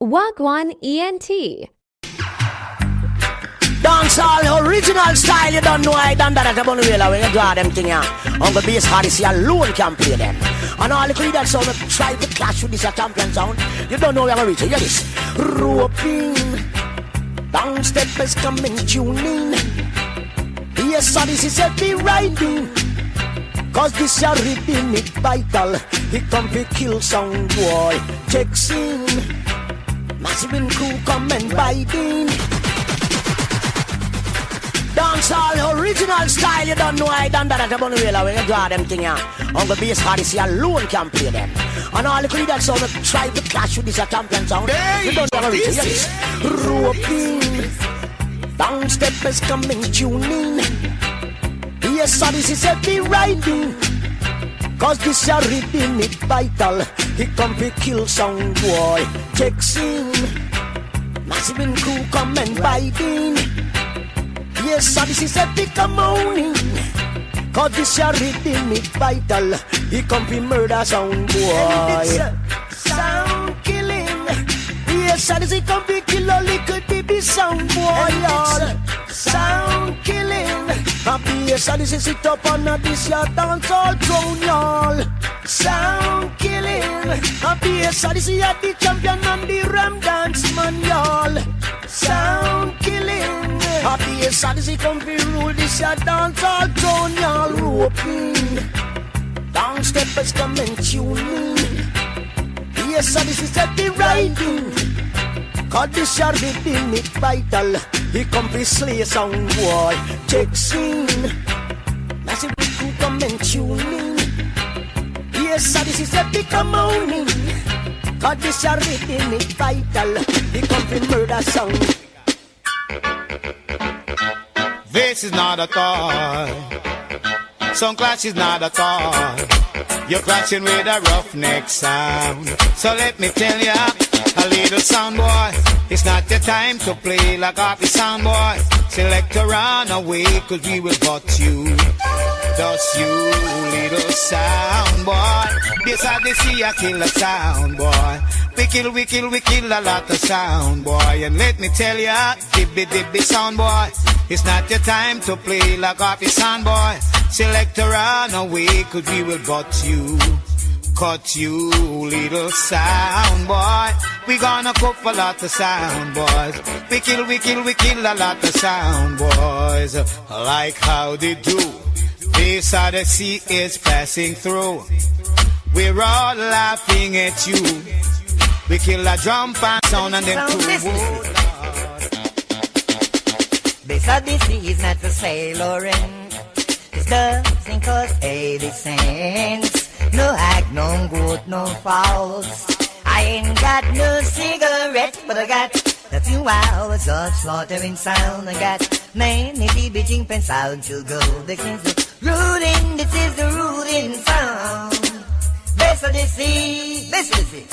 Wagwan ENT. Dancehall original style, you don't know I done that at the Bunny Hayles when you draw them thing here. Uncle Bass Odyssey alone can play them. And all the creators sound try to clash with this champion sound. You don't know where I'm reaching. Hear this. Roping, down steppers coming tuning. Bass Odyssey said be riding. Cause this your rhythm it vital. He come to kill sound boy. Checks in. Massive in crew come and biting. Dancehall original style, you don't know I done that at the Bunny Hayles when you draw them thing here. Uncle Bass Odyssey alone can play them. And all the creators sound try to clash with this champion sound. You don't know this. Yes. Roping, down steppers coming tuning. Bass Odyssey said be riding. Cause this your rhythm it vital. He come to kill sound boy. Checks in. Massive in crew come and biting. Yes, Odyssey said pick a morning. Cause this your rhythm it vital. He come to murder sound boy. Sound killing. Yes, Odyssey come to kill a little baby sound boy. Y'all. Sound killing. Yes, Odyssey sit up on this your dance all throne, y'all. Sound killing. Yes, Odyssey at the champion and the ram dance man, y'all. Sound killing. Yes, Odyssey come to rule this your dance all throne, y'all. Roping, down steppers come and tuning. Yes, Odyssey said the riding. Cause this your rhythm it vital. He come to slay sound boy. Checks in. Massive crew come and tuning. Yes, Odyssey said pick a morning. Cause this your rhythm it vital. He come to murder sound. This is not a toy. Some clash is not a toy. You're clashing with a roughneck sound. So let me tell ya, a little sound boy, it's not your time to play like happy sound boy. Selector run away, cause we will got you. Just you, little sound boy. This I see a killer sound boy. We kill a lot of sound boy. And let me tell ya, dibby sound boy, it's not your time to play like happy sound boy. Selector run away, cause we will got you. Cut you, little sound boy. We gonna cook a lot of sound boys. We kill a lot of sound boys. Like how they do. Bass Odyssey is passing through. We're all laughing at you. We kill a drum and sound and then two. Bass Odyssey is not for sailoring. It's doesn't cost 80 cents. No hack, no goat, no fowls. I ain't got no cigarette, but I got a few hours of slaughtering sound. I got many beating pen sound to go. This is the rooting, this is the rooting sound. Bass Odyssey, Bass Odyssey.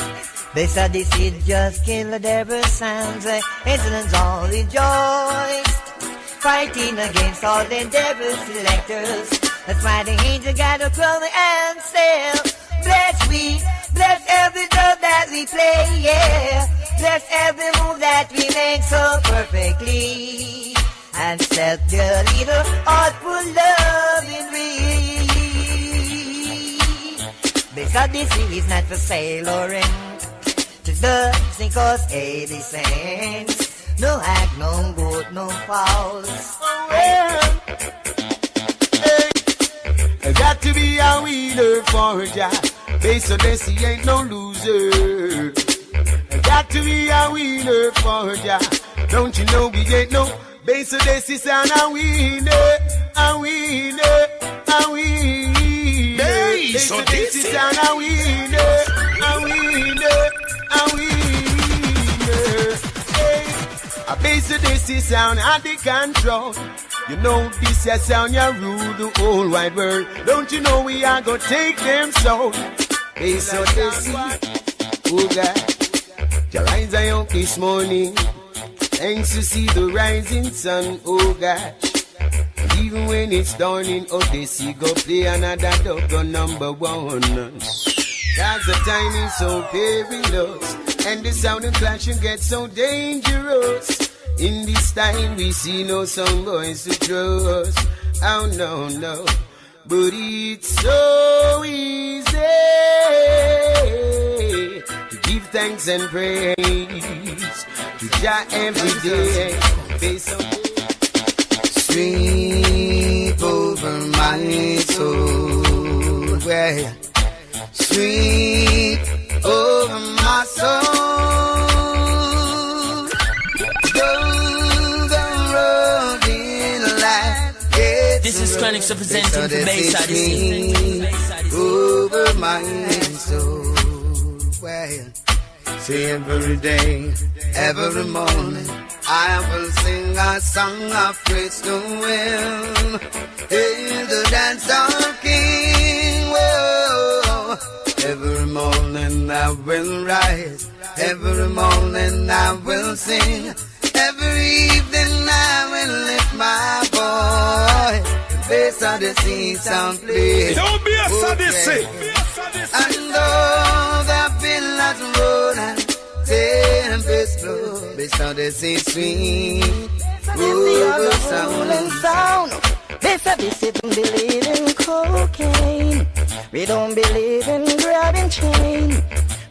Bass Odyssey just kill the devil sounds. Incidents all rejoiced. Fighting against all the devil selectors. That's why the angel got to come and still. Bless every drum that we play, yeah. Bless every move that we make so perfectly. And set your little heart full love in reach. Bass Odyssey is not for sailoring. Just doesn't cost 80 cents. No hack, no goat, no fowls. Oh, well. Hey, got to be a winner for ya. Bass Odyssey ain't no loser. Got to be a winner for ya. Don't you know we ain't no Bass Odyssey sound a winner, a winner, a winner. Bass Odyssey sound a winner, a winner, a winner. A Bass Odyssey sound at the control. You know this ya sound ya rule the whole wide world. Don't you know we are gonna take them sound? Bass Odyssey, oh God, your eyes are young this morning. Thanks to see the rising sun, oh gosh. Even when it's dawning, Odyssey go play another dog on number one. Cause the time is so perilous. and the sound and clashing gets so dangerous. In this time we see no sound boys to trust. Oh no, no, but it's so easy to give thanks and praise to Jah every day. Sweep over my soul, well, sweep over my soul. This is Chronics representing for Bass Odyssey. Over my soul. Well, see, every day, every morning, I will sing a song of praise to Him. He's the dance of King. Whoa. Every morning I will rise. Every morning I will sing. Every evening I will lift my voice. Bass Odyssey sound play. Don't be a Odyssey. And though the billows roll and tempest blow, Bass Odyssey sweet. Over sound. Bass Odyssey don't believe in cocaine. We don't believe in grabbing chain.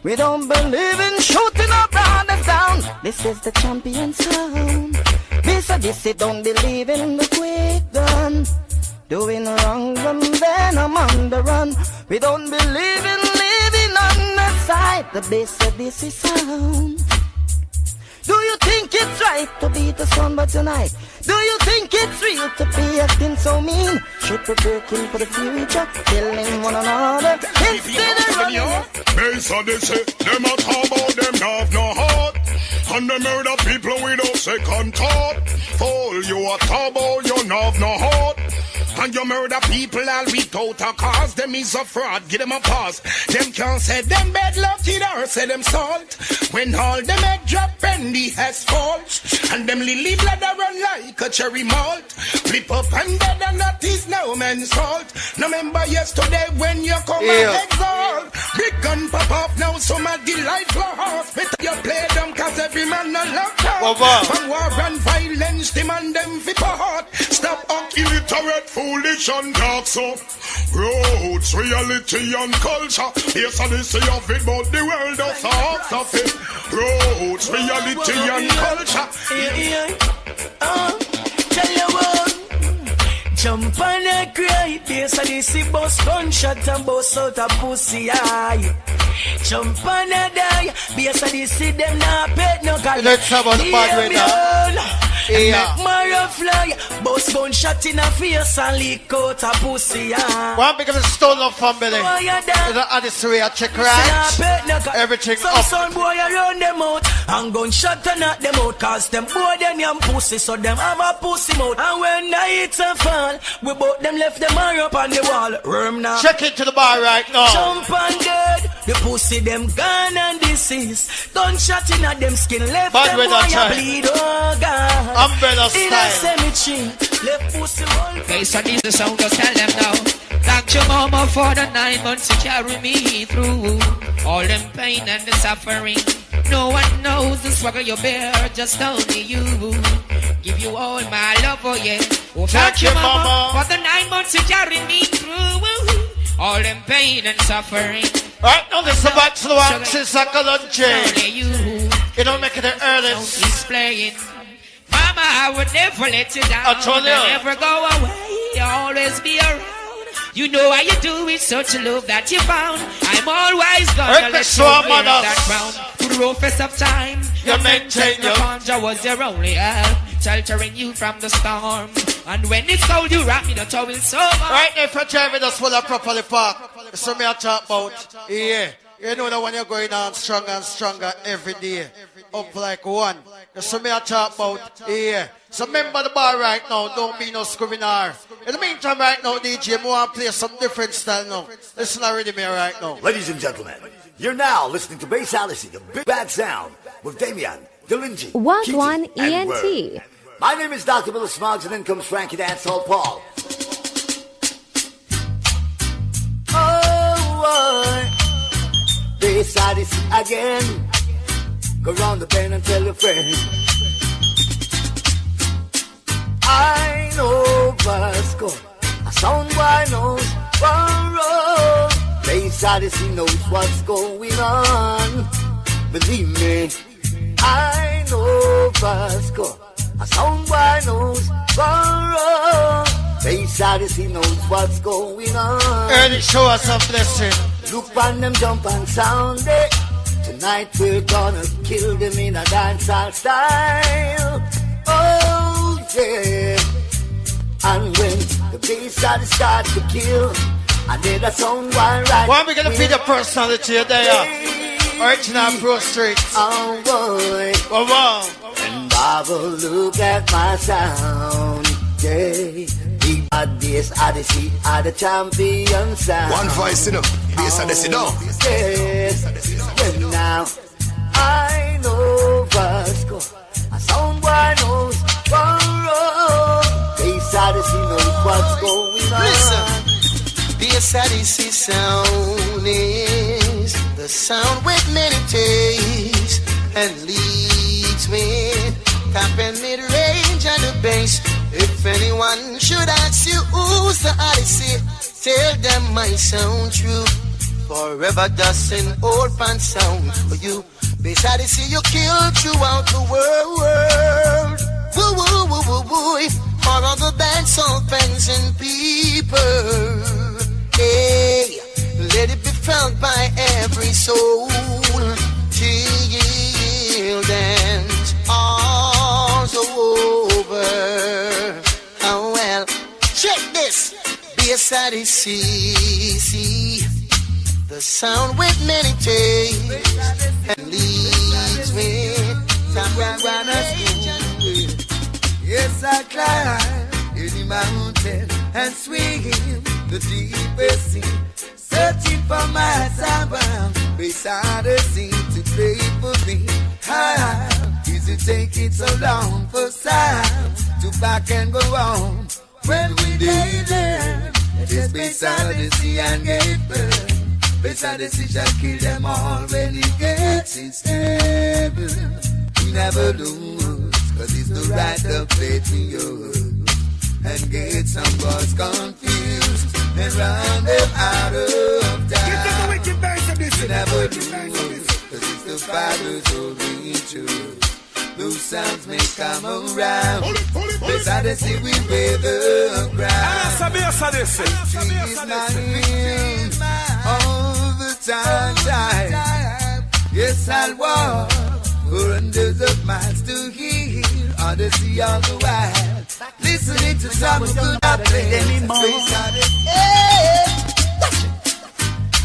We don't believe in shooting our brothers down. This is the champion sound. Bass Odyssey don't believe in the quick gun. Doing wrong and then I'm on the run. We don't believe in living on the side. The Bass Odyssey sound. Do you think it's right to beat the sun but tonight? Do you think it's real to be acting so mean? Should we working for the future, killing one another instead of running? Bass Odyssey, them a talk about them have no heart, and they murder people without second thought. Fool, you a talk about you have no heart, and you murder people all without a cause. Them is a fraud, give them a pause. Them can't say them bad luck in or say them salt. When all them egg drop and the asphalt, and them lily bladder run like a cherry malt. Flip up and dead and that is no man's fault. No remember yesterday when you come and exalt. Big gun pop off now, some of the delightful horse. Better you play them cause every man a locked out. From war and violence, demand them fit for heart. Stop illiterate, foolish and dark so. Roots, reality and culture. Yes, I did say of it, but the world does half of it. Roots, reality and culture. Tell you what, jump on a cry. Bass Odyssey bust gunshot and bust out a pussy eye. Jump on a die. Bass Odyssey them not paid no call. Let's have a bad way now. Yeah. Make fly, bust gunshot in a face and leak out a pussy. One because it's stolen from Billy. The Odyssey a check right. Everything up. Some boy around them out and gunshot and knock them out. Cause them boy them young pussy, so them have a pussy mouth. And when nights a fall, we both them left them up on the wall. Worm now. Check into the bar right now. Jump and dead. The pussy them gone and deceased. Gunshot in a them skin left bad them boy a bleed. Oh God. Umbrella in style. A cemetery, left pussy roll. Bass Odyssey sound, just tell them now. Thank your mama for the 9 months to carry me through all them pain and the suffering. No one knows the struggle you bear, just only you. Give you all my love, oh yeah. Oh, thank your mama for the 9 months to carry me through all them pain and suffering. Right now, this is back to the one since I got on Jay. Only you. You don't make it the earliest. He's playing. Mama, I would never let you down. I told you. Never go away. You always be around. You know how you do it, such a love that you found. I'm always gonna let you wear that crown. To the roughest of time, you maintain your conjure was your only help, sheltering you from the storm. And when it's cold, you wrap me the towel so much. Right now, if you're driving us full of properly park, it's what I talk about. Yeah. You know that when you're going on stronger and stronger every day, up like one. That's what I talk about. Yeah. So remember the bar right now, don't be no scrivener. In the meantime, right now, DJ, I want to play some different style now. Listen already me right now. Ladies and gentlemen, you're now listening to Bass Odyssey, the big bad sound, with Damian, Delinji, Wagwan and ENT. Word. My name is Dr. Bill Smoggs, and then comes Frankie Dancehall Paul. Oh, Bass Odyssey again. Go round the bend and tell your friend. I know Vasco, a sound boy knows Barrow. Bass Odyssey knows what's going on. Believe me, I know Vasco, a sound boy knows Barrow. Bass Odyssey knows what's going on. Early show us some blessing. Look on them jump and sound it. Tonight we're gonna kill them in a dancehall style. Oh yeah. And when the bass Odyssey start to kill, I need a sound while right. Why are we gonna feed the personality there? Original Pro Streets. Oh boy. Wow, wow. And Baba, look at my sound. Yeah. Big bad Bass Odyssey are the champion sound. One voice, you know. Bass Odyssey, no. Yes. Well now, I know Vasco. A sound boy knows Barrow. Bass Odyssey knows what's going on. Listen. Bass Odyssey sound is the sound with many tastes and leads with top and mid-range and the bass. If anyone should ask you who's the Odyssey, tell them my sound true. Forever doesn't old pan sound for you. Bass Odyssey you kill throughout the world. Woo woo woo woo woo. For all the dancehall fans and people. Hey, let it be felt by every soul. Till dance all's over. Oh well, check this. Bass Odyssey, see the sound with many tastes and leads with top and runners. Yes, I climb any mountain and swing the deepest sea, searching for my sound. Bass Odyssey to play for me. How is it taking so long for sound to back and go on? When we did it, it's Bass Odyssey and get burned. Bass Odyssey shall kill them all when he gets his stable. We never lose, cause it's the right of faith we use. And get some boys confused and run them out of town. We never lose, cause it's the Father's holy truth. Those sounds may come around. Bass Odyssey we wear the ground. She's mine all the time. Yes, I'll walk for hundreds of miles to hear Odyssey all the while. Listening to some good anymore.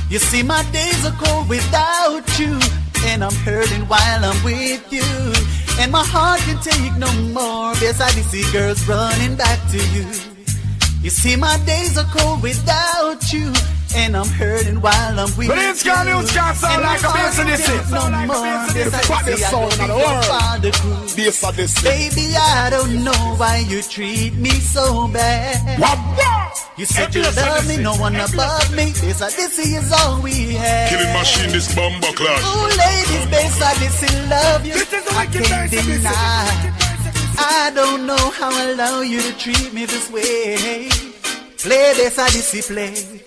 You see, my days are cold without you, and I'm hurting while I'm with you, and my heart can take no more. Bass Odyssey girls running back to you. You see, my days are cold without you, and I'm hurting while I'm with you. But it's got news can't sound like a Bass Odyssey. No more. Bass Odyssey, I don't think you're father crew. Bass Odyssey. Baby, I don't know why you treat me so bad. You said you love me, no one above me. Bass Odyssey is all we have. Killing machine, this bomber class. Ooh, ladies, Bass Odyssey love you. I can't deny. I don't know how I allow you to treat me this way. Play Bass Odyssey, play.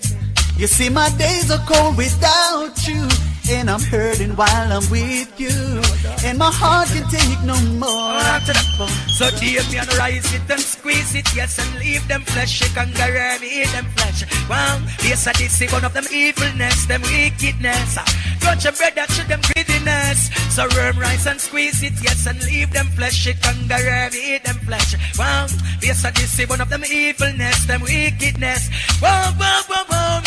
You see, my days are cold without you, and I'm hurting while I'm with you, and my heart can take no more. So deep me and rise it and squeeze it, yes, and leave them flesh. You can me them flesh. Wow, yes, I did see one of them evilness, them wickedness. Touch your bread that show them greediness. So worm rise and squeeze it, yes, and leave them flesh. You can me them flesh. Wow, yes, I did see one of them evilness, them wickedness. Wow, wow, wow, wow.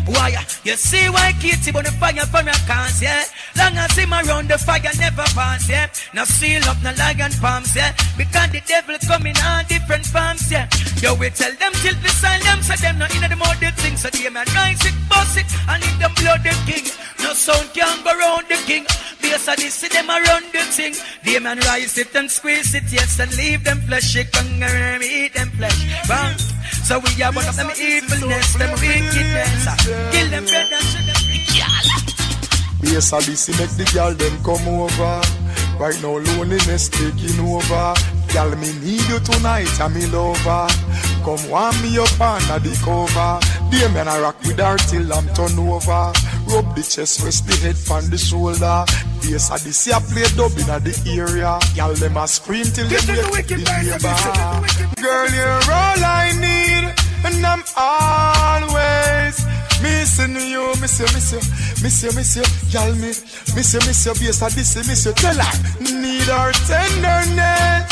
Why? You see why Kitty burn the fire from your cans, yeah? Long as him around the fire never pass, yeah? Now seal up no lion palms, yeah? Because the devil coming on different forms, yeah? Yo, we tell them till the silence, so them not in the mode the thing. So they man rise it, bust it, and in them blood the king. No sound can go round the king. Bass Odyssey them around the thing. They man rise it and squeeze it, yes, and leave them flesh. You can eat them flesh. Bang. So we are one of them evilness, them wickedness. Kill them brothers, shoot them. Bass Odyssey make the girl them come over. Right now loneliness taking over. Girl, me need you tonight, I'm me lover. Come warm me up under the cover. Dear man, I rock with her till I'm turn over. Rub the chest, rest the head from the shoulder. Bass Odyssey I play dub in the area. Girl, them a scream till they wake up the neighbor. Girl, you're all I need, and I'm always missing you, miss you, y'all miss you, Bass Odyssey, miss you, tell her, need her tenderness,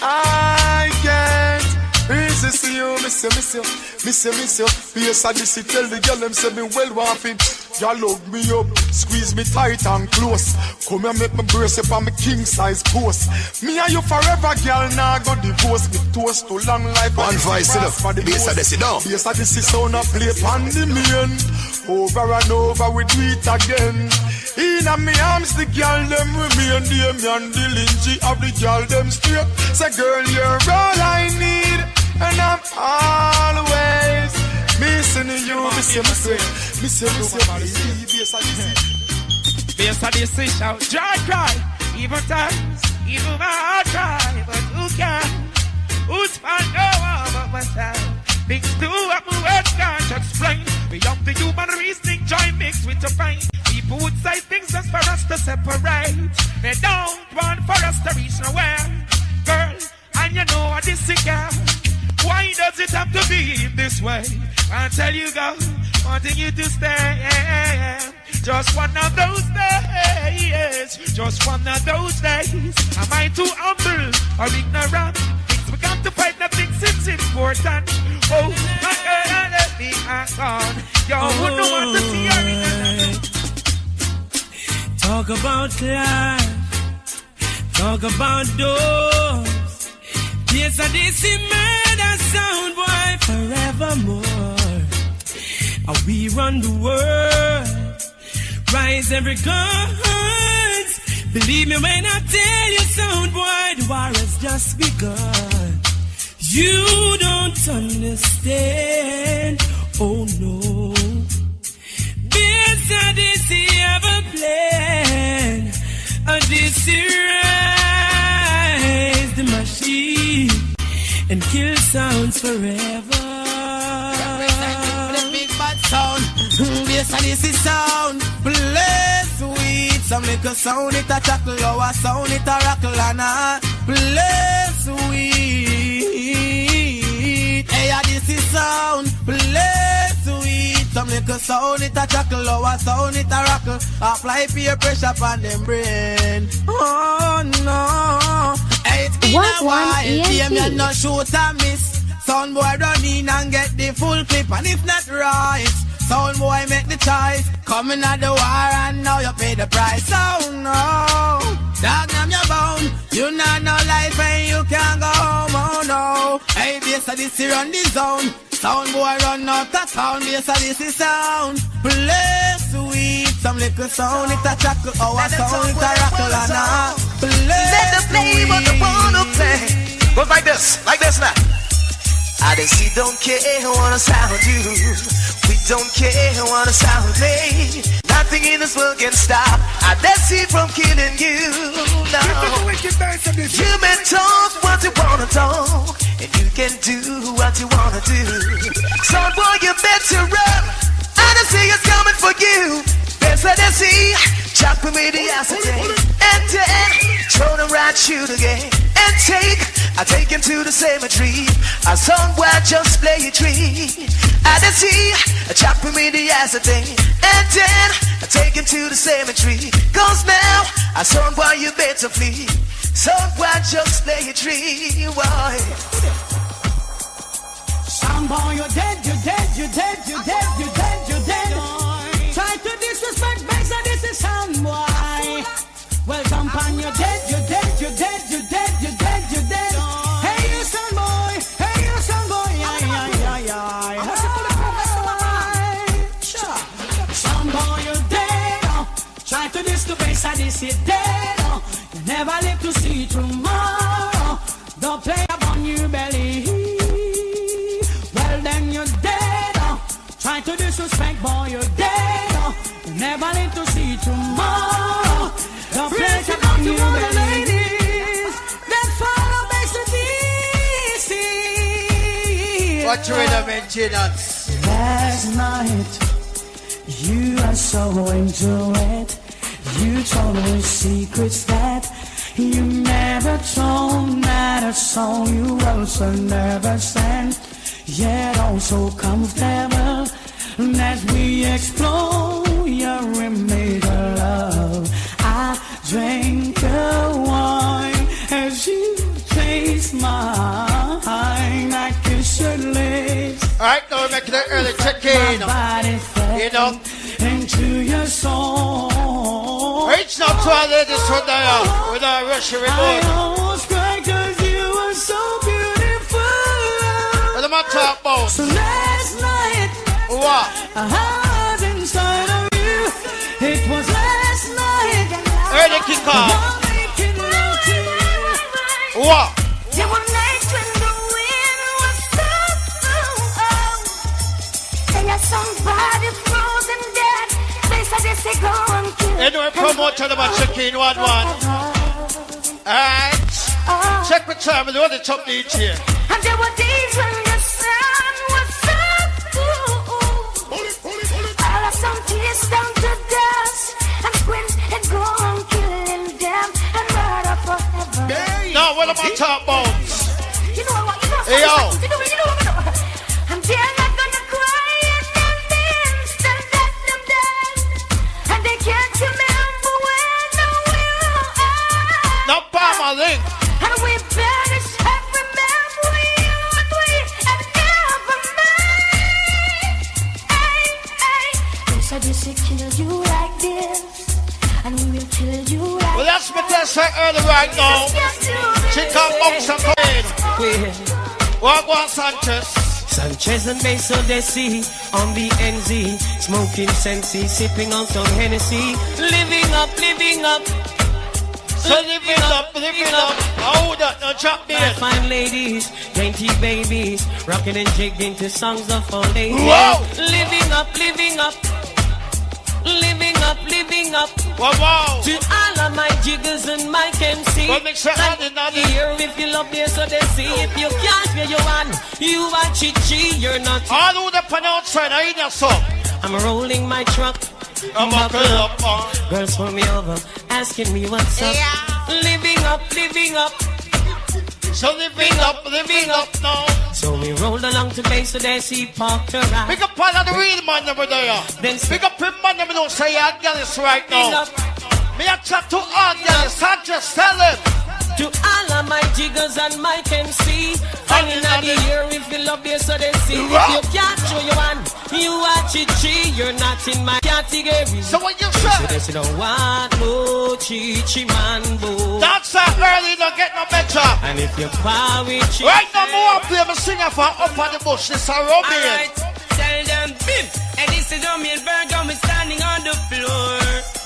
I can't resist you, miss you, Bass Odyssey, tell the girl them say me well waffing, y'all love me up, squeeze me tight and close, come here make me brace up on me king size post, me and you forever, girl, now go divorce, me toast to long life, one voice enough, Bass Odyssey down, Bass Odyssey sound a play on the main. Over and over we do it again. In a me arms the girl them remain. The me and the Lynchy of the girl them straight. Say girl you're all I need, and I'm always missing you. Miss you. Bass Odyssey shout, dry cry. Even times, even my heart cry. But who can? Who's fine? No one but myself. Things do what my words can't explain. Beyond the human reasoning, joy mixed with your pain. People would say things just for us to separate. They don't want for us to reach nowhere. Girl, and you know what this is, girl. Why does it have to be this way? I'll tell you, girl, wanting you to stay. Just one of those days. Just one of those days. Am I too humble or ignorant? We got to fight, nothing seems important. Oh, my girl, let me hang on. You wouldn't want to see her in another. Talk about life. Talk about doors. Yes, I did see murder sound boy forevermore. We run the world. Rise every guns. Believe me when I tell you, sound boy, the war has just begun. You don't understand, oh no. Bass Odyssey have a plan. Odyssey rise the machine and kill sounds forever. Representing the big bad sound. Bass Odyssey sound. Play sweet. Some little sound it a chuckle. Our sound it a rockle and a play sweet. Hey, Odyssey sound. Play sweet. Some little sound it a chuckle. Our sound it a rockle. Apply peer pressure on them brain. Oh no. Hey, it's been a while. Game you no shoot and miss. Sound boy run in and get the full clip. And if not right, sound boy make the choice. Coming at the war and now you pay the price. Oh no, dog I'm your bone. You not no life and you can't go home. Oh no. Hey, Bass Odyssey run the zone. Sound boy run out the sound. Bass Odyssey sound. Play sweet. Some little sound it a chuckle. Our sound it a rockle and a play. Let them play what they wanna play. Goes like this now. Odyssey don't care what a sound you. We don't care what a sound play. Nothing in this world can stop Odyssey from killing you. No. You may talk what you wanna talk, and you can do what you wanna do. Son boy, you better run. Odyssey is coming for you. Bass Odyssey, chop with me the acid and then throw them right shoot again and I take him to the cemetery. A song where I just play a tree. Odyssey, chop with me the acid and then I take him to the cemetery. Cause now a song where you better flee. Song where I just play a tree. Why? Sound boy, you're dead, you're dead, you're dead, you're dead, you're dead, you're dead. Try to disrespect Bass Odyssey sound boy. Well, jump on, you're dead, you're dead, you're dead, you're dead, you're dead, you're dead. Hey, you sound boy, hey, you sound boy, sound boy, you're dead. Try to diss the Bass Odyssey dead. You never live to see tomorrow. Don't play upon your belly. Well, then you're dead. Try to disrespect, boy, you're dead. You never need to see tomorrow. The place to all the ladies that follow Bass Odyssey. What you in a maintenance? Last night, you are so into it. You told me secrets that you never told. Not a song you also never sang. Yet also comfortable as we explore your image of love. I drink the wine as you taste mine. I kiss your lips. Alright, now we're making an early check-in. You know, into your soul. reach out to our ladies from there with our Russian remote. I almost cried 'cause you were so beautiful. What am I talking about? So last night, what? I was inside of you. It was last night. Early kick-off. What? There were nights when the wind was so cold. Say somebody frozen dead. Bass Odyssey go and kill. Anyway, promote to them at check-in 1-1. Alright. Check the time and what the top needs here. And there were days when the sun was so cool. All of some tears down to dust. And squint and go on killing them and murder forever. Now, what am I talking about? You know what? You know hey, yo. You know what? And they're not gonna cry and then still let them dead. And they can't remember where no we are. Now, Palmer Link. And we perish every memory what we have ever made. Hey, hey. Bass Odyssey kill you like this. And we will kill you like well, that's my test right early right now. She can't box and come in. What was Sanchez? Sanchez and Bass Odyssey on the NZ. Smoking Sensi, sipping on some Hennessy. Living up, living up. So living up, living up. Oh, that no chop me. Fine ladies, dainty babies, rocking and jigging to songs of all ladies. Whoa! Living up, living up. Living up, living up. Wow, wow. To all of my jiggers and my MC. Well, make sure I did not hear if you love me, so they see. If you can't be you want, you are chichi, you're not. All who the pronounce right, I in your song. I'm rolling my truck. I'm buckle up. Girls pull me over, asking me what's up. Living up, living up. So living up now. So we rolled along to Bass Odyssey, parked around. Pick up all of the real man over there. Then pick up him man, don't say I got this right now. Me a chat to all girls, I just tell them. To all of my jiggers and my MC, hanging out the year if you love Bass Odyssey. If you can't show your man, you are chichi, you're not in my category. So what you say? They don't want no chichi man, boo. That's that early, don't get no better. And if you power with chichi, right now more play me singer for Up on the Bush, this a Robin. Alright, tell them, bim. And this is Roman Virgo, me standing on the floor.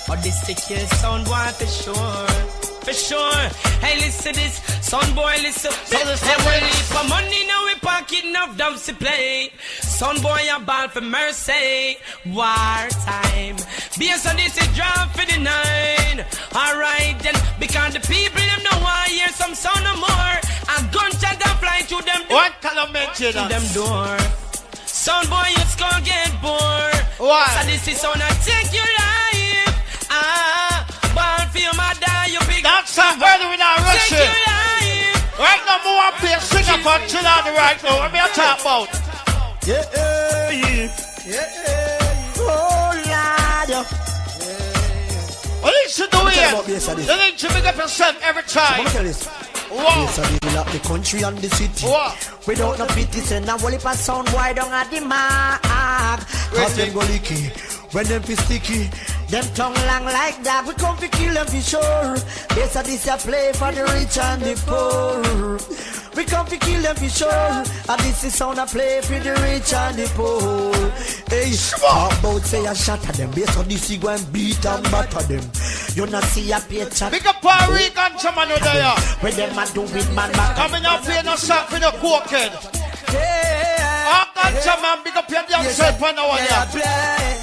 Oh, this the kill sound boy for sure. For sure. Hey, listen this, son boy, listen. So listen, we leave for money, now we pocket enough dumps to play. Son boy, a ball for mercy. War time. Bass Odyssey drop for the 9. Alright then, because the people them don't want to hear some sound no more. A gunshot that fly through them door. What can I mention? To them door. Son boy, it's gonna get bored. Why? So this is gonna take your life. Born for your mother, you big. That's how early we not rushing. Take your life. Right now, more play singer for chill out right now. What me a talk about? Yeah. Oh, Lord. What you should do here? You need to make up yourself every time. Let me tell you this. Wow. Yes, I deal up the country and the city. Wow. Without no pity, send a whole heap of sound boy down at the mark. Cause them go licky, when them feel sticky. Them tongue long like that, we come to kill them for sure. Bass Odyssey a play for the rich and the poor. We come to kill them for sure. And this is sound a play for the rich and the poor. Hey, how about say a shot at them? Bass Odyssey go and beat and batter them. You not see a pay chat. Pick up Puerto Rican someone over there. When them a do with man back. Coming up here, no shot for the cokehead. I got some man, pick up your damn self on the one here.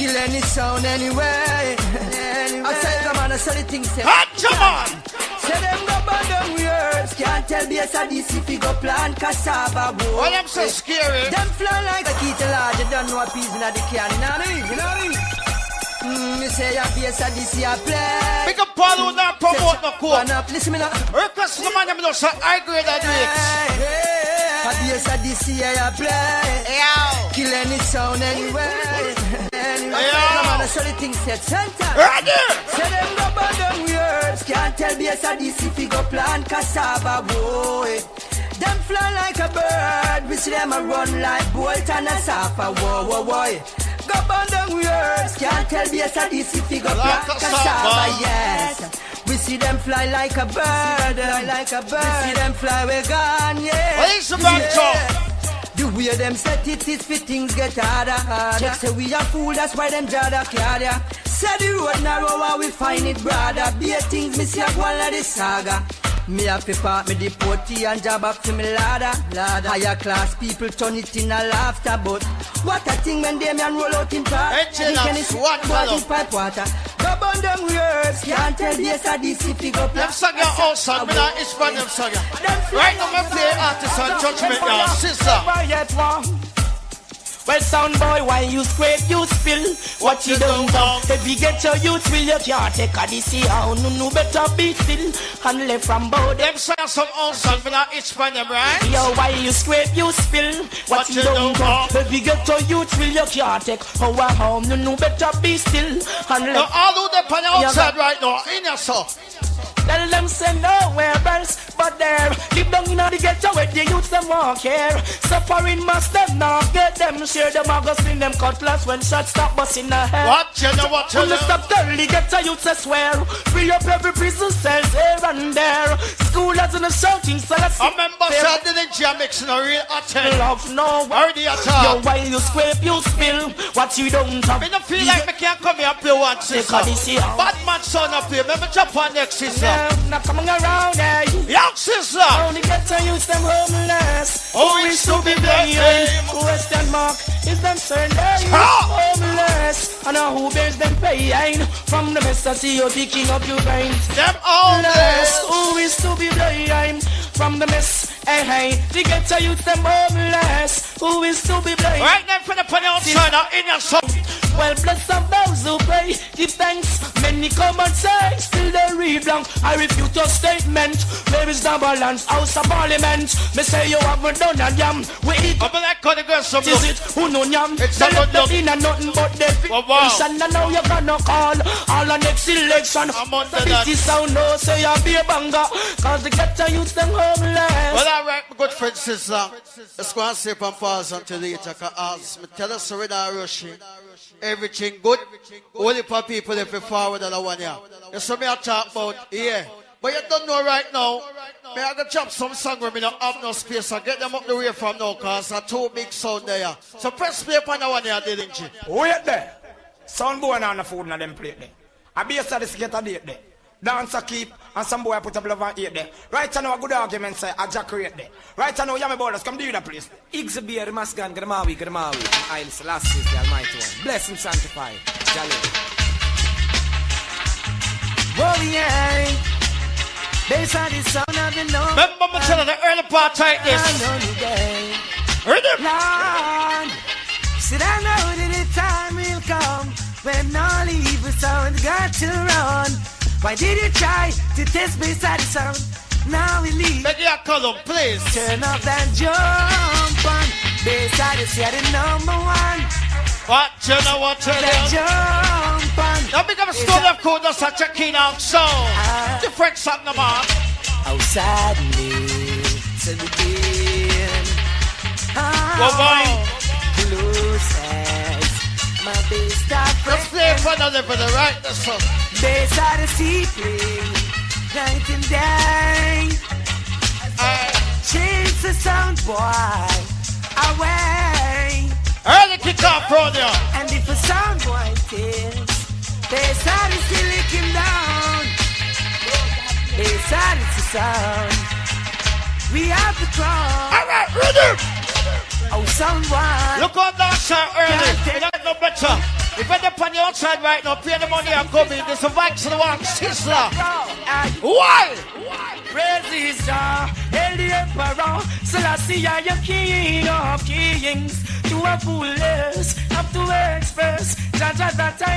Kill any sound anyway. I say come on, I say the things say. Come on. Say them go burn down words. Can't tell Bass Odyssey if you go plant cassava. Oh, them so scary. Them fly like a Keith Walford. You don't know a piece in the can. You know what I mean? You know what I mean? Me say a Bass Odyssey a play. Make a Paul who not promote no court. Listen me now. Request the man them know so I grade that lyrics. A Bass Odyssey a play. Kill any sound anyway. Come on, I show the things set center. Say them go burn down words. Can't tell Bass Odyssey if you go plant cassava, boy. Them fly like a bird. We see them a run like bolt and a sapper, whoa, whoa, boy. Go burn down words. Can't tell Bass Odyssey if you go plant cassava, yes. We see them fly like a bird, like a bird. We see them fly, we gone, yeah. What is the banjo? The way them set it is fit things get harder. Check say we are fool, that's why them jada carry. Say the road narrow, how we find it broader. Be things me see a one of the saga. Me have to part me the potty and job up to me ladder. Higher class people turn it in a laughter. But what a thing when they man roll out in park. Pipe water. Go burn down words. Can't tell Bass Odyssey if you go play. Them song your own song, me not inspire them song. Right now me play artists on Judgment now, sister. Well, sound boy, why you scrape, you spill. What you don't know. If you get your youth, will you can't take a DC out. No better be still. And left from both. Them song some old song, but not inspire them, right? Yo, why you scrape, you spill. What you don't know. If you get your youth, will you can't take our home. No better be still. And left. Now, all who they on the outside right now, in your soul. Tell them say nowhere else but there. Live down in the ghetto where the youths them walk here. Suffering must them not get them. Share them magazine them cutlass when shots stop busting the head. What you know, what you know. Stop telling the ghetto youths I swear. Free up every prison cells here and there. School as in the shouting so let's I remember Saturday in Jamaica no real attend. Love no already attack. Yo, while you scrape you spill. What you don't have. Me don't feel like me can't come here and play one sister. Bad man son up here. Remember jump on next sister. Not coming around there. Young sister. Only get to use them homeless. Oh, we still be blame. Western Mark is them surname. Homeless. And who bears them pain. From the mess I see you picking up your brains. Them homeless. Who is to be blamed. From the mess, hey, they get to use them homeless. Who is to be blamed? Right now, for the penny outside, in your soul. Well, bless of those who pray, give thanks. Many come and say, still they read blank. I refute your statement. Where is the balance? House of Parliament. Me say you haven't done a yam. We eat. I'm like calling girls some is it? Who no yam? It's a good look. And nothing but the fiction. And now you're gonna call all the next election. I'm on so this is sound no say you be a banger. Cause they get to use them homeless. Well, alright, my good friend, sister. Let's go and sip and pause until later. Cause me tell us we're not rushing. Everything good. Only for people if you forward than the one here. That's what I talk about, yeah. But you don't know right now. Me I go chop some song where me don't have no space. So get them up the way from now cause there are two big sound there. So press play upon the one here, didn't you? Wait there. Sound boy on the food and them plate there. I be a Odyssey get a date there. Dancer keep and some boy put up love and eat there. Right now a good argument say a jack rate there. Right now yummy ballers come do that please. Exabia the Masgan Gramawi and Isle Selassie is the Almighty One. Bless and sanctify. Jolly. Oh yeah. Bass Odyssey sound of the know. Remember me telling the early part like this. Rhythm. Lord, said I know that the time will come when all evil sound got to run. Why did you try to test Bass Odyssey sound? Now we leave. Make your column, please. Turn up that jump on. Bass Odyssey are the number one. What you know, what you know. Jump on. Now become a stone of code, that's a checking out sound. Different song, no man. Oh, sadly, to begin. Wow. Closest. My bass start. Let's play for another for the right, that's all. Bass Odyssey play night and day. Change the sound, boy, away. Early kick off, brother. And if a sound boy tells, Bass Odyssey lick him down. Bass Odyssey sound. We have the crown. Alright, rhythm. Oh, someone. Look on that shot early. You don't know better. If you're on the outside right now, pay the money and come in. This is a Vice to the One, sister. Why? Praise Jah, Hail the Emperor, Selassie, I am King of Kings. To a fullness, up to express, Jah that I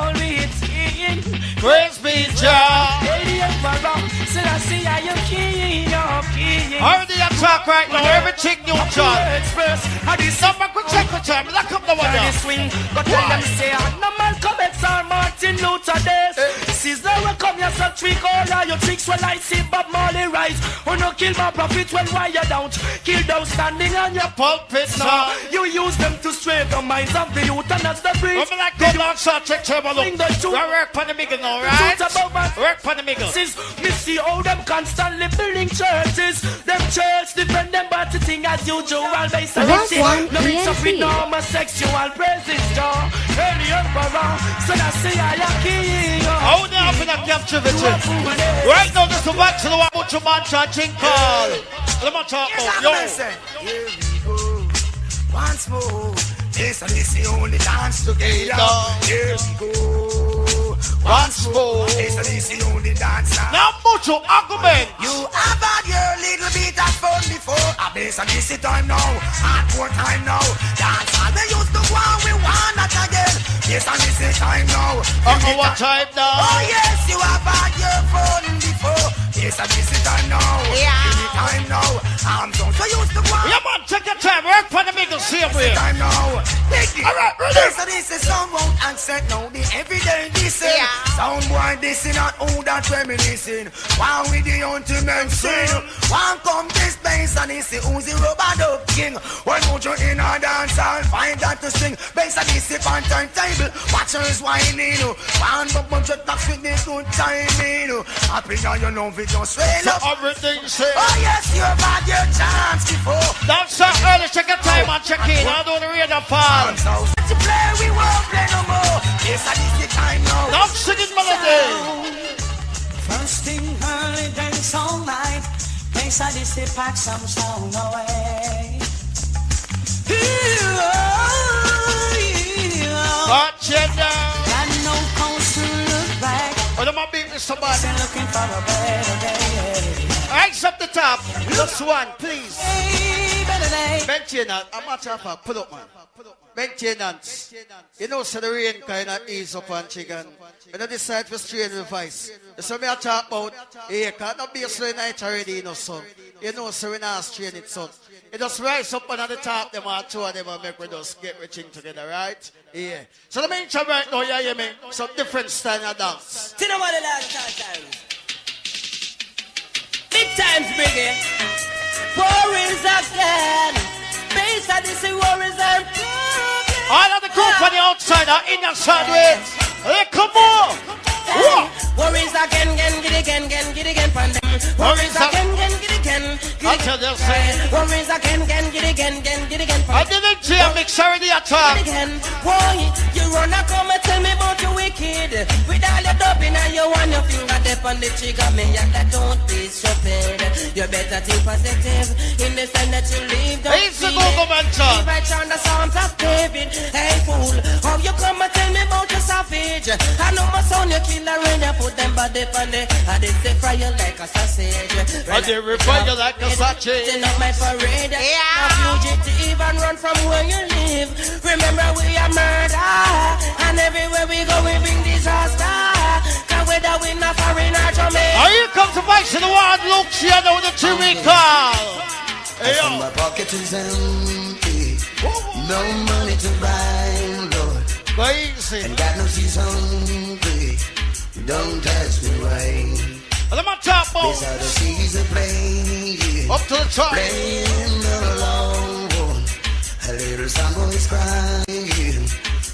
always sing. Praise be Jah. Hail the Emperor, Selassie, I am King of Kings. Already attack right now, everything new John. Express, I did something quick check for time, lock up the one now. Swing, but I am say, no man come X or Martin Luther Days. Sister, will come here, some trick all of your tricks when I see Bob Marley rise. Who no kill my prophet when why you don't kill those standing on your pulpit. No, you use them to stray the minds of the youth and that's the breeze. I'm like, go down, so check trouble. Work for the middle now, right? Work for the middle. Me see all them constantly building churches. Them church defend them but the thing as usual. Based on the no mix up with no homosexual praises, Jah. Hail the Emperor, so that say I am King. Hold up in a captivity. Right now, this is back to the one with your man charging call. Let me talk about yo. Here we go, once more. This and this the only dance together. Here we go, once more. This and this the only dance now. Now, mucho argument. You have had your little bit of fun before. A bass and this time now, hardcore time now. Dance all we used to go on, we want that again. Yes, and this time now. What time now? Oh yes, you have had your fun before. Yes, and this time now. Any time now. I'm done. So used to go on. Yeah, man, take your time. Work for the middle, same way. Time now. All right, ready? Yes, and this is sound won't accept now. The everyday listen. Sound boy, this is not who that reminiscing. One with the ultimate sin. One come this bass and this is who's the rubber dub king. One put you in a dance and find that to sing. Bass and this is on turntable. Watchers whining. One bunch of knocks with this good timing. Happy now you know we just swell up. Everything said. Oh yes, you've had your chance before. That's so early, check your time and check in. I don't read the fall. To play, we won't play no more. Yes, I need the time now. Now singing melody. First thing early, dance all night. Bass I just pack some sound away. Watch it now. Got no cause to look back. Oh, them are beating somebody. Looking for a better day. Rise up the top. Just one, please. Maintenance. I'm not talking about pull up, man. Maintenance. You know, so the rain kind of ease up on chicken. When I decide to strain the voice. So me I talk about, yeah, can't not be a slow night already, you know, son. You know, so we not strain it, son. It just rise up on the top, them are two of them and make we just get reaching together, right? Yeah. So the main job right now, you hear me? Some different style of dance. Tenor One big times, biggie. Worries again. Bass Odyssey worries and problems. All of the group on the outside are in the sandwich. Hey, come on. Worries again, get again, from them. Worries again, get again. Until they'll say. Worries again, get again, from them. I didn't see a mix already at all. Boy, you wanna come and tell me about your wicked. With all your dubbing and you want your finger dip on the trigger, me and that don't be stupid. You better think positive in the time that you leave. It's the government, John. If I chant the Psalms of David, hey fool, how you come and tell me about your savage? I know my son, you kill the rain, you put them body on the, and they say fry you like a sausage. And they fry you like a sausage. Not my parade, a fugitive and run from where you live. Remember we are murder, and everywhere we go we bring disaster. Cause whether we not foreign or Jamaica. Here comes the Vice to the One, look, see I know the Jamaica. Hey, yo. My pocket is empty, no money to buy, Lord. Crazy. And God knows he's hungry. Don't ask me why. Let me top on. This other seas are playing. Up to the top. Playing alone. A little son boy's crying.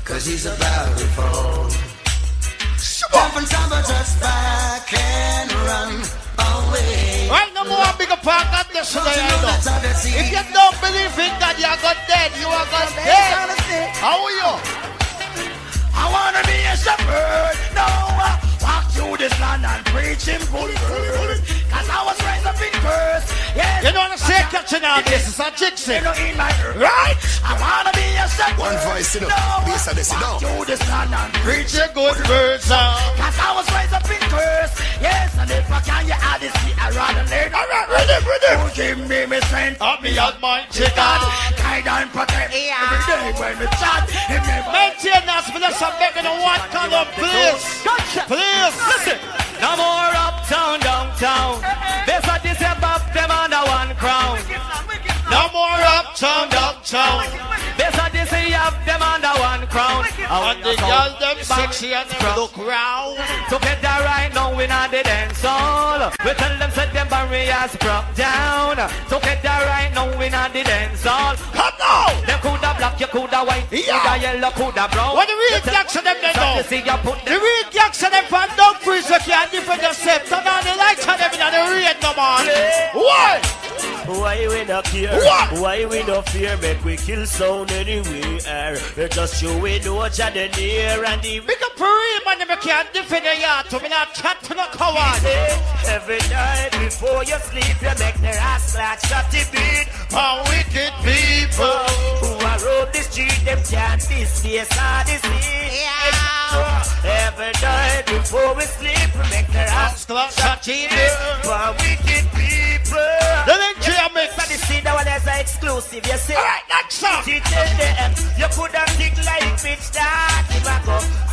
Cause he's about to fall. Jump and stumble just back and run away. Right now, more bigger part than this today, I know. If you don't believe in God, you are God dead. You are God dead. How are you? I wanna be a shepherd, no, walk through this land and preach him good word. Cause I was raised up in curse, You don't want to say catching on this, it's a jigsaw. Right? I wanna be a second. One voice, you know. Bass Odyssey, no. Do this land and Preach a good word, son. Cause I was raised up in curse. Yes, and if I can, you add this, I rather learn. Alright, ready. You give me strength. Help me out, my God. Guide and protect. Every day when we chat. Maintenance, but that's a begging on one color, please. Please. Listen. No more uptown, downtown. There's a this above them under one crown. No more uptown, downtown. There's a this of them under one crown. And the girl them sexy and them look round. Together right now we not the dance hall. We tell them set them barriers broke down. Together right now we not the dance hall. Come now. Them coulda black, you coulda white, coulda yellow, coulda brown. What the real gangs of them they know? The real gangs of them from Dog Freeze you can't defend yourself. Turn on the lights on them in the red no man. Why? Why we not care? What? Why we not fear? Make we kill sound anywhere. We just show we know each other near and the Big up real man, them can't defend the yard to me not cat to no coward. every night before you sleep, you make their ass like shot the beat. For wicked people who are roam the street, them can't this Bass Odyssey. Every night before we sleep, we make their ass like shot the beat. For wicked people. Then enjoy mix. Bass Odyssey, that one is exclusive, you see. Alright, next song. You tell them, you could have think like bitch that.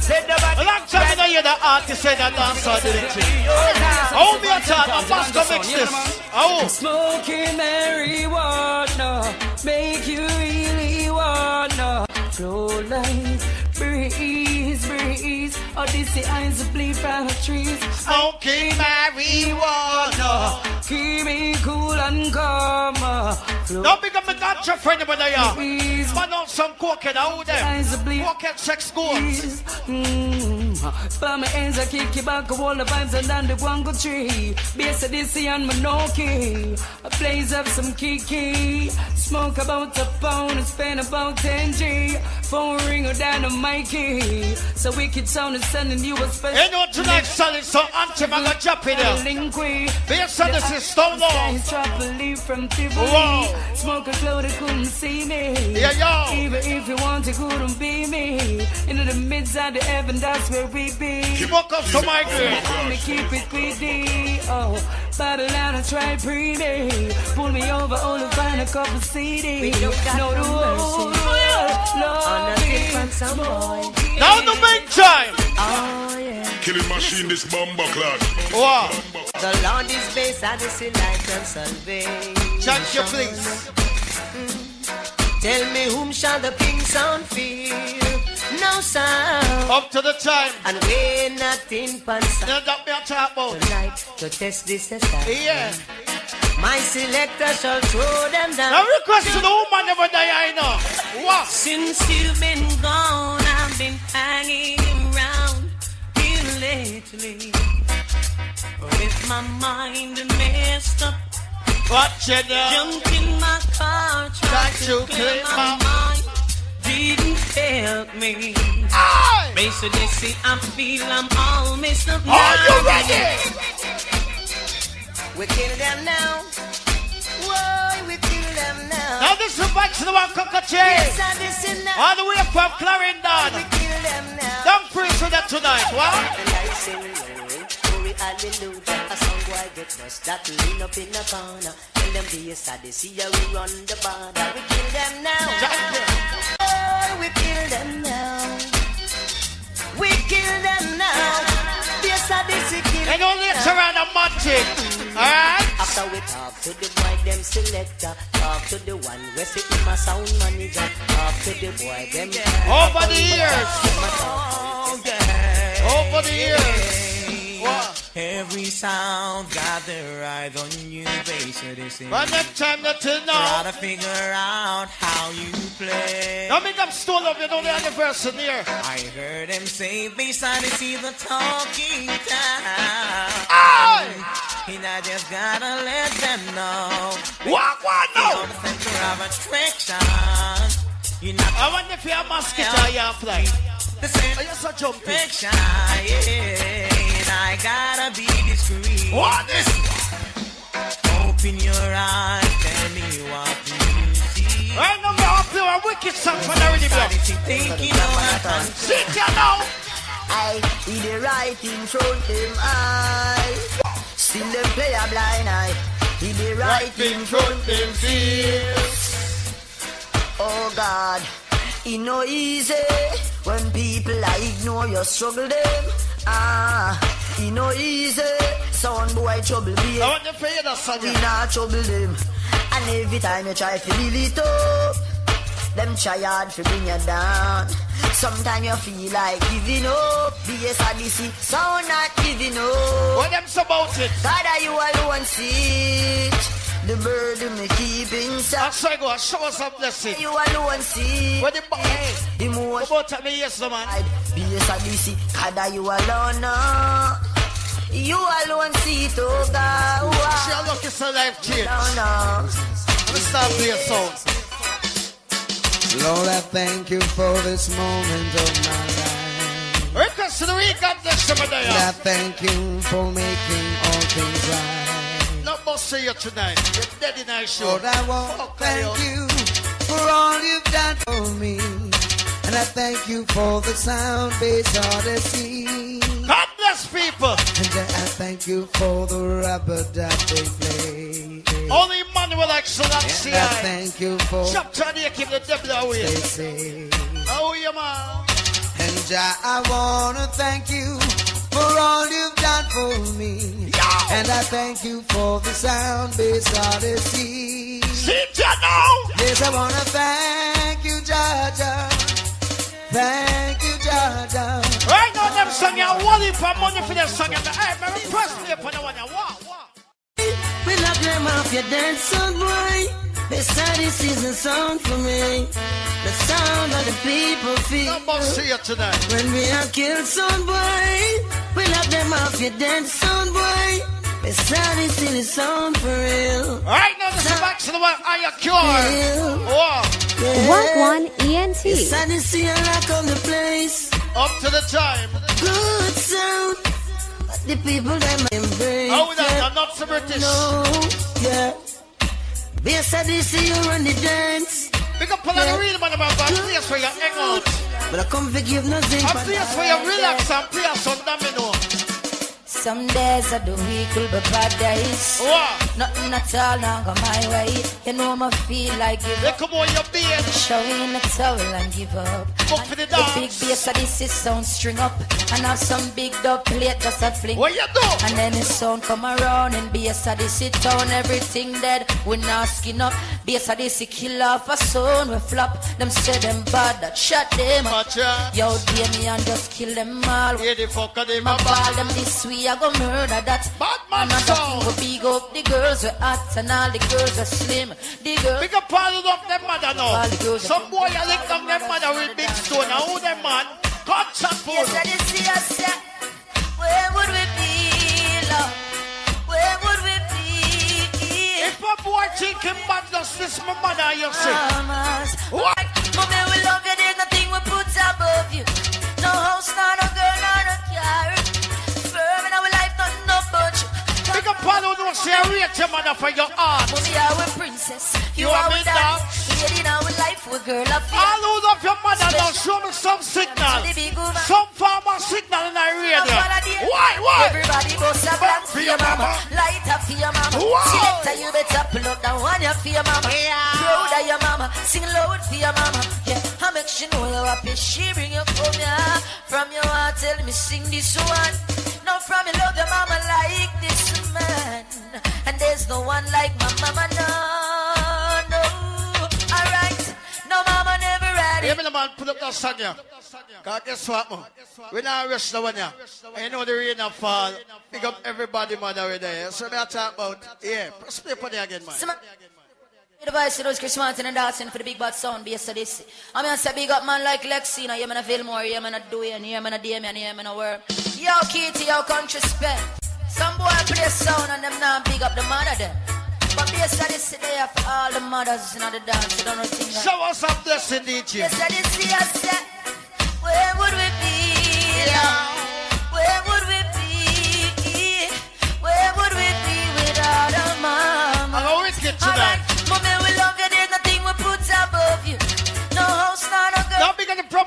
A long time I hear the artist say that dancer didn't she? Oh, me a talk, I must go mix this. Oh. Smoking marijuana make you really wanna flow like breeze, breeze. Odyssey eyes bleed from the trees. Smoking marijuana keep me cool and calm. Don't become a gotcha friend over there. Man on some cocaine out there. Cocaine sex goals. By my hands I kick you back, all the vibes and down the guango tree. Bass Odyssey and Monoki. A blaze up some kiki. Smoke about a pound and spend about 10G. Phone ring or down a Mikey. So wicked sound is sending you a special. Ain't no tonight selling so anti-man got drop in there. Bass Odyssey so long. Drop a leaf from Tivoli. Smoke a cloud that couldn't see me. Yeah, yo. Even if you want it, couldn't be me. Into the midst of the heaven, that's where we be. Keep up to my girl. Me keep it greedy. Oh, battle out and try pretty. Pull me over, only find a couple CD. No, the whole world, now the big time. Oh, yeah. Killing machine, this bomber clad. Wow. The Lord is Bass Odyssey light and salvation. Chant your please. Tell me whom shall the king sound feel? No sound. Up to the time. And we're not in pants. Now that me a talk about. Tonight to test this aside. Yeah. My selector shall throw them down. Now request to the woman never die, I know. What? Since you've been gone, I've been hanging around here lately. With my mind messed up. Watch it now. Jumped in my car, tried to clear my mind. Didn't help me. Bass Odyssey, I feel I'm all messed up now. Are you ready? We kill them now. Whoa, we kill them now. Now this is back to the one cockatoo. All the way from Clarendon. We kill them now. Don't preach to them tonight, what? And I sing glory, hallelujah. A song boy get dust that lean up in the corner. Tell them Bass Odyssey, we run the border. We kill them now. Oh, we kill them now. We kill them now. Bass Odyssey kill them now. And only it's around a magic. Alright? After we talk to the boy, them selector. Talk to the one, we see him a sound manager. Talk to the boy, them over the years. Over the years. What? Every sound got their eyes on you, Bass Odyssey. But next time that you know. Try to figure out how you play. I mean, I'm still of you know the anniversary here. I heard them say Bass Odyssey the talking town. And I just gotta let them know. What no? You're the center of attraction. You're not I wonder if you're a mosquito you're playing. The same are you so jumping? Yeah, and I gotta be discreet. What is? Open your eyes, tell me what do you see? Right now, me up to a wicked song for the rhythm block. Thinking of my time. Sit down now. I see the right in front them eyes. Still them play a blind eye. See the right in front them face. Oh God, it no easy when people ignore your struggle them. It no easy. Sound boy trouble me. I want to play that song. We not trouble them. And every time you try to build it up, them try hard to bring you down. Sometimes you feel like giving up. Bass Odyssey sound not giving up. What them about it? God, are you alone see it? The burden me keep inside. I'm sorry, go show us some blessing. You alone see it. What the emotion? About me, yes, man. Bass Odyssey, God, are you alone now? You alone see it, oh God. She a lucky so life change. No. Let me start playing songs. Lord, I thank you for this moment of my life. Records to the week, God bless you, my day. And I thank you for making all things right. Not much to you tonight. You're dead in our show. Lord, I want to thank you for all you've done for me. And I thank you for the sound Bass Odyssey. God bless people. And I thank you for the rubber that they play. Only Emmanuel Excellence. And I thank you for Chop trying to keep the devil away. they say. Oh, yeah, man. And I want to thank you for all you've done for me. Yo. And I thank you for the sound Bass Odyssey. Sit down now. Yes, I want to thank you, Jaja. Thank you, Jaja. Right now, them song you want it for money for them song. Hey, man, personally for the one you want. We lock them off your dance sound, boy. Bass Odyssey is the sound for me. The sound of the people feel. I'm about to see you tonight. When we are killed sound, boy. We lock them off your dance sound, boy. Bass Odyssey is the sound for real. Right now, this is back to the one. Are you cure? Wow. Wagwan ENT. Bass Odyssey, I lock on the place. Up to the time. Good sound. The people that embrace. Oh, I'm not so British. No, yeah. Bass Odyssey, you run the dance. Pick up on the real man about a place where you hang out. But I come forgive nothing. A place where you relax and play some domino. Some days of the week will be bad days. What? Nothing at all now go my way. You know me feel like give up. Come on, your beard. Show in the towel and give up. Book for the dance. The big Bass Odyssey sound string up. And have some big dub plate just a fling. What you do? And then the sound come around and Bass Odyssey town. Everything dead, we not skin up. Bass Odyssey kill off a sound we flop. Them say them bad, that shot them up. Yo, dear me and just kill them all. Yeah, the fuck of them I ball them this way, I go murder that. Batman and song. Go big up the girls we hot and all the girls are slim. The girls. Big up all of them mother now. Some boy I lick down them mother with big stone. Now who them man? Contract for Yes, I did see us. Where would we be, love? Where would we be? If a boy thinking madness, this my mother, you say. What? Mommy, we love you, there's nothing we put above you. No house, not a girl, not a car. Firm in our life, nothing no budge. Big up all who don't say rate your mother for your art. Mommy, you are a princess. You are are me with dog. us. In our life, we're girl of fear. All who love your mother now, show me some signal. Some farmer signal in our radio. Why? Everybody goes a blank for your mama. Light up for your mama. Selector, you better pull up that one for your mama. Proud of your mama. Sing loud for your mama. Yeah, I make she know you're happy. She bring you home, yeah. From your heart, tell me sing this one. No, from your love your mama like this man. And there's no one like my mama, no. Alright, no mama never ready. Yeah, me the man put up that song here. Cause guess what, man? We not rush the one here. I know the rain and fall. Pick up everybody, man, over there. So I talk about, yeah, press play for the again, man. The voice of those Chris Martin and dancing for the big bad sound Bass Odyssey. I'm gonna say big up man like Lexi, you know, Fillmore, you know, Dwayne, you know, Damien, you know, where. Yo, Keith, yo, country spent. Some boy play sound and them now big up the mother them. But Bass Odyssey there for all the mothers in the dance, you don't know thing like. Show us up this in DJ. Bass Odyssey, I said, where would we be? Where would we be? Where would we be without a mama?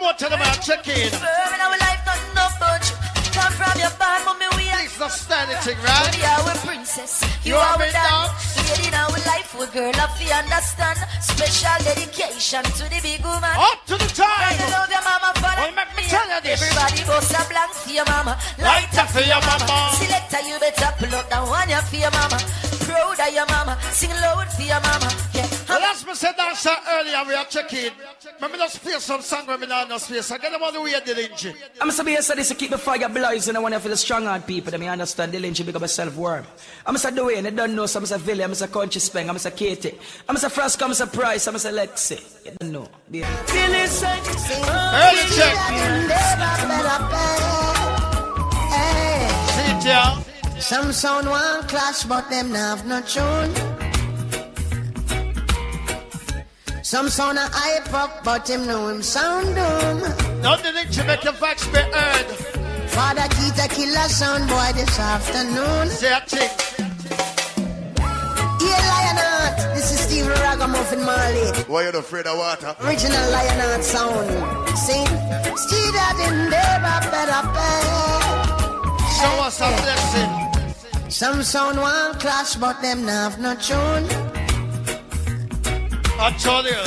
more to them and check in. Burn our life, nothing no budge. Come from your band, mommy, we are. Please not stand it, right? We are a princess. You are are a a dance. Lady in our life, we girl, if you understand. Special dedication to the big woman. Up to the time. I love your mama, but well, make me tell you this. Everybody goes a blank for your mama. Light up for your mama. Selector, you better pull up that one you for your mama. Proud of your mama. Sing loud for your mama. Yeah. Well, as me said that earlier, we are checking. Let me just play some song when we not no space. I get them on the way the lynch. I'm so be so this to keep the fire blazing. I want to feel the strong-hearted people that me understand the lynch become a self-worm. I'm so the way and they don't know. So I'm so Villy, I'm so Country Speng, I'm so Katie, I'm so Frasco, I'm so Price, I'm so Lexi. You don't know. Early check. See it, Some sound one clash, but them not have no tune. Some sound a hype up, but him know him sound dumb. Not the lynch make your facts be heard. Father Keith a killer sound boy this afternoon. Say a thing. Yeah, Lionheart. This is Steve Ragamuffin Marley. Why you not afraid of water? Original Lionheart sound. Sing. See that in there, better pay. Show us a blessing. Some sound one clash, but them not have no tune. I told you.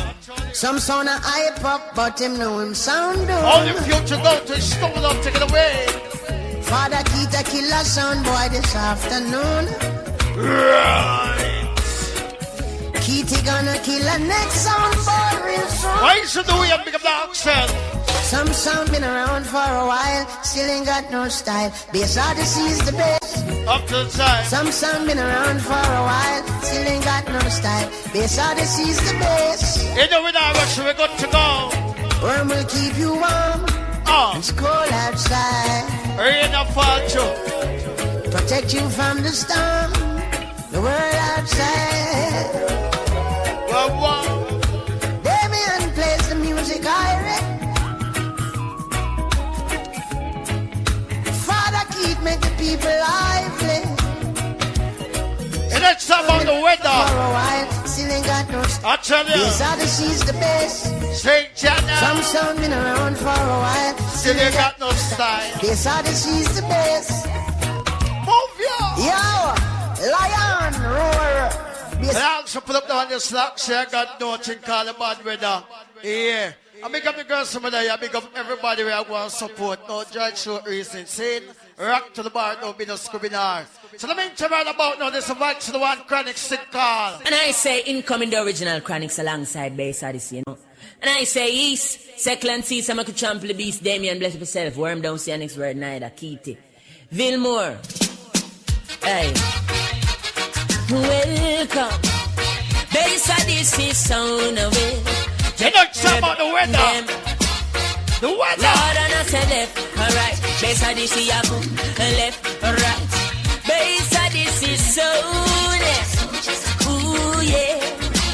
Some sound a hype up, but him know him sound dumb. All the future go to his stole up, take it away. Father Keith a killer sound boy this afternoon. Right. Keith gonna kill a next sound boy real soon. Why you should do it, big up the accent? Some sound been around for a while, still ain't got no style. Bass Odyssey is the best. Up to the time. Some sound been around for a while, still ain't got no style. Bass Odyssey is the best. You know we're not rushing, we're good to go. Worm will keep you warm. It's cold outside. Rain a fall through. Protect you from the storm. The world outside. Well, Damien plays the music I read. Father Keith make the people lively. And let's talk about the weather. For a while, still ain't got no I tell you. Bass Odyssey's the best. St. John. Some sound been around for a while, Still ain't got no style. Bass Odyssey's the best. Move Yo, lion roar. I also put up the on your slack, say I got nothing called the bad weather. Yeah. I make up the girls some of that, I make up everybody where I want to support. No judge short reason. Saying rock to the bar, no be no scribbler. So let me tell you about now, this is back to the one chronic sick call. And I say incoming the original chronics alongside Bass Odyssey, you know. And I say East, Second Sea, some could trample the beast, Damien, bless yourself, worm down, see your next word, neither, Keith. Vilmore. Hey. Welcome. Bass Odyssey sound away. You don't talk about the weather. The weather. Lord, and I say left, alright. Bass Odyssey, I go left, alright. Bass Odyssey sound. Ooh, yeah.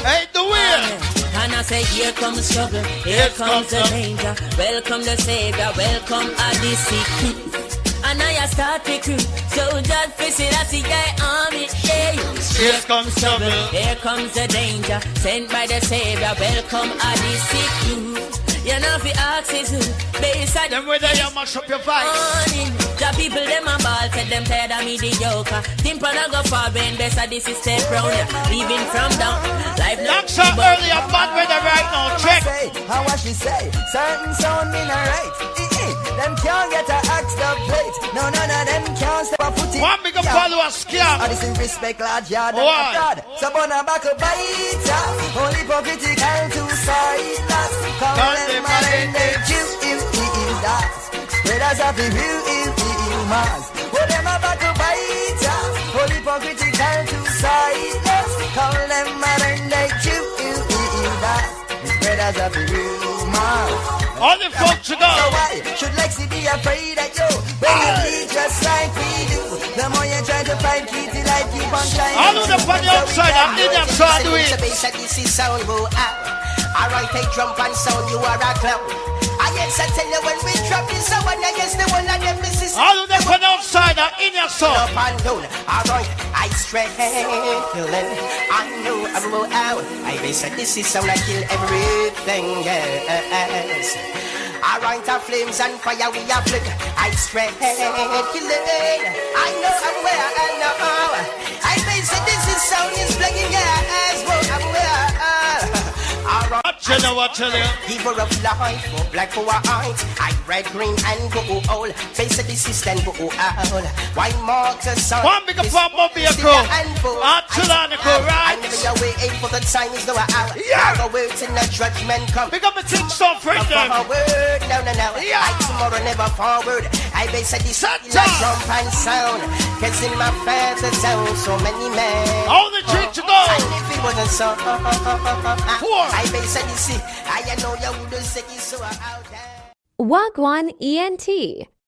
Hey, the wind. And I say, here comes struggle, here comes the danger. Welcome the Savior, welcome Odyssey. And I start the crew, so just face it, I see guy army. Here comes trouble, here comes the danger. Sent by the Savior, welcome Odyssey crew. You know if you ask is who, Bass Odyssey. Them whether you mash up your vibes. The people them a ball, said them tired of me the yoker. Timper I go far when Bass Odyssey stay round ya. Leaving from down, life not so early, I'm bad weather right now, check. How what she say? Certain sound in a right. Them can't get a axe up plate. No, them can't step a foot in. One big follow a scam. This is respect, lad, yard and a fraud. So bona back a bite. Only political to silence. Come them and they you that. Brothers of the real mass. Oh, them a back a bite. Only political to silence. Call them and they you that. Brothers of the real mass. All the folks to go. So why should Lexi be afraid of you? When you bleed just like we do. The more you try to fight, Kitty, like keep on trying. All of them on the outside, I'm in them, so I do it. The bass and this is sound go out. Alright, take drum and sound, you are a clown. I yes, I tell you when we drop this, I want to guess the one of them misses. All of them from outside are in your soul. Up and down, alright, I straight killing. I know I'm more out. I base that this is sound I kill everything, yes. Alright, our flames and fire we are flick. I straight killing. I know I'm where I know. I base that this is sound is playing, yes. Well, I'm where alright. What you know? Giver of life, for black for white. I red, green, and go all. Face of the system, go all. Why mark the sun? One big up on be a crew. Atlantico, right? I never your way aim for the time is no hour. Yeah. The words in the judgment come. Pick up a thing so friend them. Forward, no. Yeah. I tomorrow never forward. I base at this like jump and sound. Cause in my father's sound, so many men. All the drink to go. And if it wasn't so, I base at this. I know you would say so out there. Wagwan ENT.